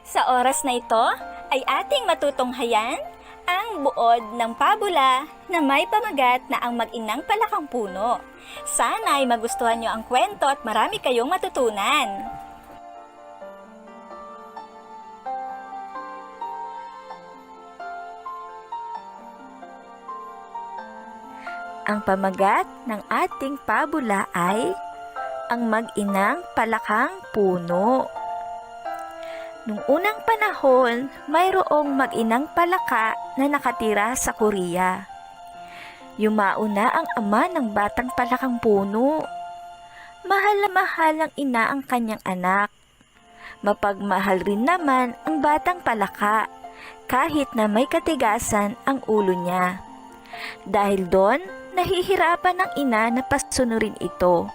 Sa oras na ito ay ating matutunghayan ang buod ng pabula na may pamagat na ang mag-inang palakang puno. Sana ay magustuhan nyo ang kwento at marami kayong matutunan. Ang pamagat ng ating pabula ay ang mag-inang palakang puno. Nung unang panahon, mayroong mag-inang palaka na nakatira sa Korea. Yumauna ang ama ng batang palakang puno. Mahal na mahal ng ina ang kanyang anak. Mapagmahal rin naman ang batang palaka kahit na may katigasan ang ulo niya. Dahil doon, nahihirapan ng ina na pasunurin ito.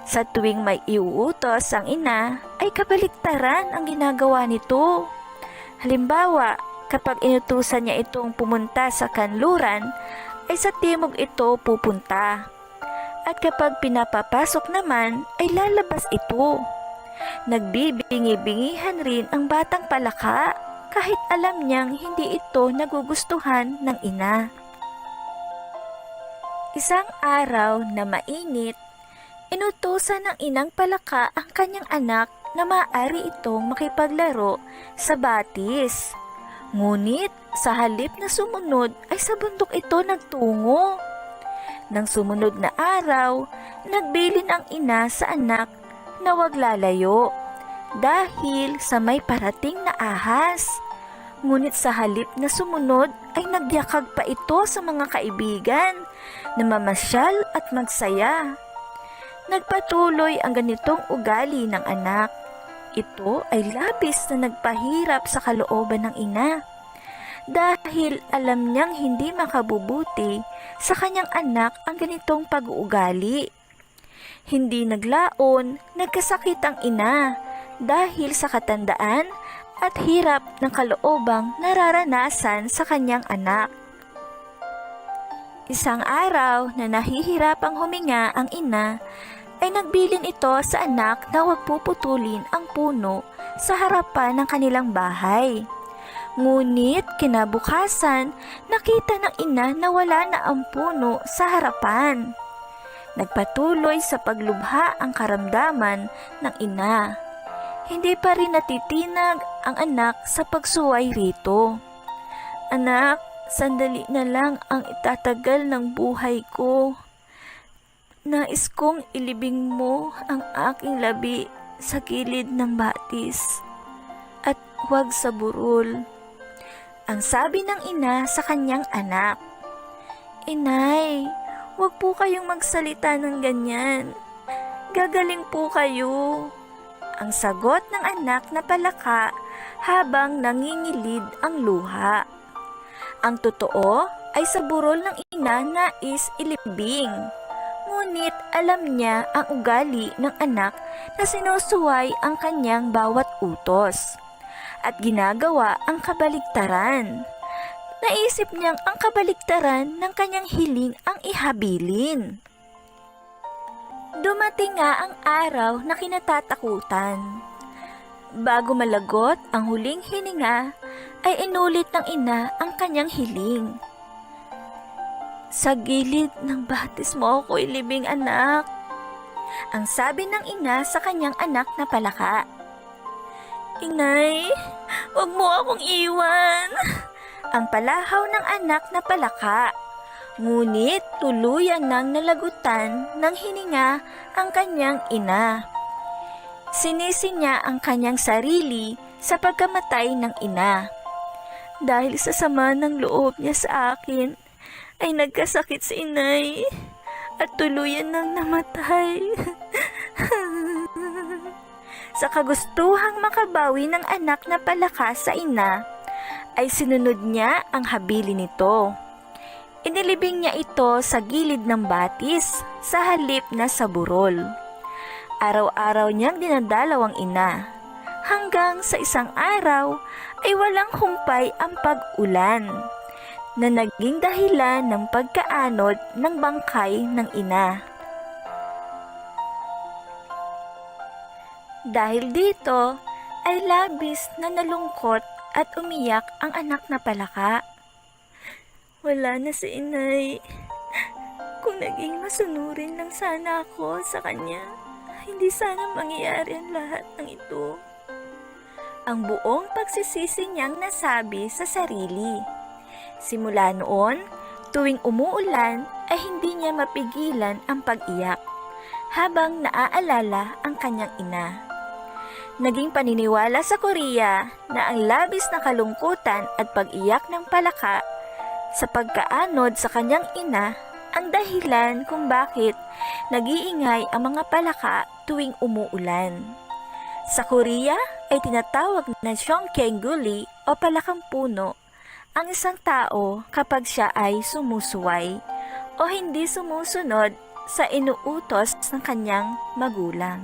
Sa tuwing may iuutos ang ina, ay kabaliktaran ang ginagawa nito. Halimbawa, kapag inutusan niya itong pumunta sa kanluran, ay sa timog ito pupunta. At kapag pinapapasok naman, ay lalabas ito. Nagbibingi-bingihan rin ang batang palaka kahit alam niyang hindi ito nagugustuhan ng ina. Isang araw na mainit, inutusan ng inang palaka ang kanyang anak na maaari itong makipaglaro sa batis. Ngunit sa halip na sumunod ay sa bundok ito nagtungo. Nang sumunod na araw, nagbilin ang ina sa anak na wag lalayo dahil sa may parating na ahas. Ngunit sa halip na sumunod ay nagyakag pa ito sa mga kaibigan na mamasyal at magsaya. Nagpatuloy ang ganitong ugali ng anak. Ito ay labis na nagpahirap sa kalooban ng ina dahil alam niyang hindi makabubuti sa kanyang anak ang ganitong pag-uugali. Hindi naglaon, nagkasakit ang ina dahil sa katandaan at hirap ng kaloobang nararanasan sa kanyang anak. Isang araw na nahihirapang huminga ang ina, ay nagbilin ito sa anak na huwag puputulin ang puno sa harapan ng kanilang bahay. Ngunit kinabukasan, nakita ng ina na wala na ang puno sa harapan. Nagpatuloy sa paglubha ang karamdaman ng ina. Hindi pa rin natitinag ang anak sa pagsuway rito. Anak, sandali na lang ang itatagal ng buhay ko. Nais kong ilibing mo ang aking labi sa gilid ng batis at huwag sa burol. Ang sabi ng ina sa kanyang anak. Inay, huwag po kayong magsalita ng ganyan. Gagaling po kayo. Ang sagot ng anak na palaka habang nangingilid ang luha. Ang totoo ay sa burol ng ina nais ilibing. Ngunit alam niya ang ugali ng anak na sinusuway ang kanyang bawat utos at ginagawa ang kabaligtaran. Naisip niyang ang kabaligtaran ng kanyang hiling ang ihabilin. Dumating nga ang araw na kinatatakutan. Bago malagot ang huling hininga, ay inulit ng ina ang kanyang hiling. Sa gilid ng batis mo ako ilibing, anak. Ang sabi ng ina sa kanyang anak na palaka. Inay, huwag mo akong iwan. Ang palahaw ng anak na palaka. Ngunit tuluyan nang nalagutan ng hininga ang kanyang ina. Sinisi niya ang kanyang sarili sa pagkamatay ng ina. Dahil sa sama ng loob niya sa akin, ay nagkasakit si inay at tuluyan nang namatay. Sa kagustuhang makabawi ng anak na palaka sa ina, ay sinunod niya ang habili nito. Inilibing niya ito sa gilid ng batis sa halip na sa burol. Araw-araw niyang dinadalaw ang ina. Hanggang sa isang araw ay walang humpay ang pag-ulan na naging dahilan ng pagkaanod ng bangkay ng ina. Dahil dito ay labis na nalungkot at umiyak ang anak na palaka. Wala na si inay. Kung naging masunurin lang sana ako sa kanya, hindi sana mangyayari ang lahat ng ito. Ang buong pagsisisi niyang nasabi sa sarili. Simula noon, tuwing umuulan ay hindi niya mapigilan ang pag-iyak habang naaalala ang kanyang ina. Naging paniniwala sa Korea na ang labis na kalungkutan at pag-iyak ng palaka sa pagkaanod sa kanyang ina ang dahilan kung bakit nag-iingay ang mga palaka tuwing umuulan. Sa Korea ay tinatawag na Songkenguli o palakang puno ang isang tao kapag siya ay sumusuway o hindi sumusunod sa inuutos ng kanyang magulang.